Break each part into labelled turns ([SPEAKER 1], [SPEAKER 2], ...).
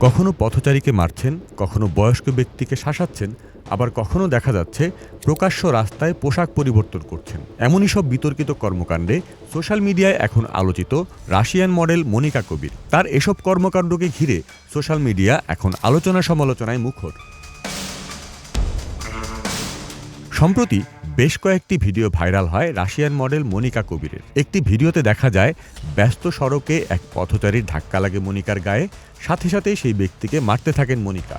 [SPEAKER 1] কখনো পথচারীকে মারছেন, কখনো বয়স্ক ব্যক্তিকে শাসাচ্ছেন, আবার কখনো দেখা যাচ্ছে প্রকাশ্য রাস্তায় পোশাক পরিবর্তন করছেন। এমনই সব বিতর্কিত কর্মকাণ্ডে সোশ্যাল মিডিয়ায় এখন আলোচিত রাশিয়ান মডেল মনিকা কবির। তার এসব কর্মকাণ্ডকে ঘিরে সোশ্যাল মিডিয়া এখন আলোচনা সমালোচনায় মুখর। সম্প্রতি বেশ কয়েকটি ভিডিও ভাইরাল হয় রাশিয়ান মডেল মনিকা কবিরের। একটি ভিডিওতে দেখা যায় ব্যস্ত সড়কে এক পথচারীর ধাক্কা লাগে মনিকার গায়ে, সাথে সাথে সেই ব্যক্তিকে মারতে থাকেন মনিকা।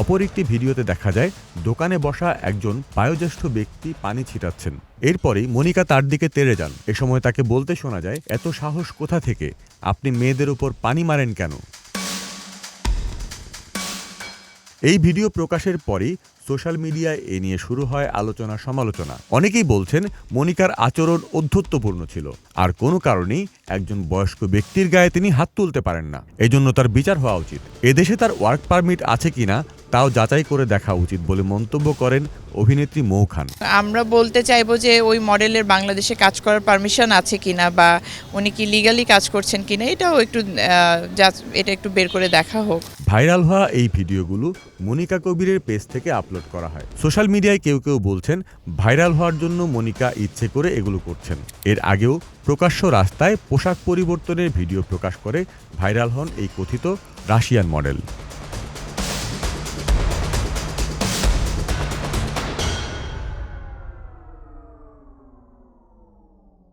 [SPEAKER 1] অপর একটি ভিডিওতে দেখা যায় দোকানে বসা একজন বয়োজ্যেষ্ঠ ব্যক্তি পানি ছিটাচ্ছেন। এরপরেই মনিকা তার দিকে তেড়ে যান। এ সময় তাকে বলতে শোনা যায়, এত সাহস কোথা থেকে, আপনি মেয়েদের উপর পানি মারেন কেন? এই ভিডিও প্রকাশের পরই সোশ্যাল মিডিয়ায় এ নিয়ে শুরু হয় আলোচনা সমালোচনা। অনেকেই বলছেন মনিকার আচরণ অধ্যত্বপূর্ণ ছিল, আর কোনো কারণেই একজন বয়স্ক ব্যক্তির গায়ে তিনি হাত তুলতে পারেন না, এজন্য তার বিচার হওয়া উচিত। এদেশে তার ওয়ার্ক পারমিট আছে কিনা তাও যাচাই করে দেখা উচিত বলে মন্তব্য করেন অভিনেত্রী মৌ খান।
[SPEAKER 2] আমরা বলতে চাইবো যে ওই মডেলের বাংলাদেশে কাজ করার পারমিশন আছে কিনা বা উনি কি লিগালি কাজ করছেন কিনা এটাও একটু এটা একটু বের করে দেখা হোক।
[SPEAKER 1] ভাইরাল হওয়া এই ভিডিওগুলো মনিকা কবিরের পেজ থেকে আপলোড করা হয়। সোশ্যাল মিডিয়ায় কেউ কেউ বলছেন ভাইরাল হওয়ার জন্য মনিকা ইচ্ছে করে এগুলো করছেন। এর আগেও প্রকাশ্য রাস্তায় পোশাক পরিবর্তনের ভিডিও প্রকাশ করে ভাইরাল হন এই কথিত রাশিয়ান মডেল।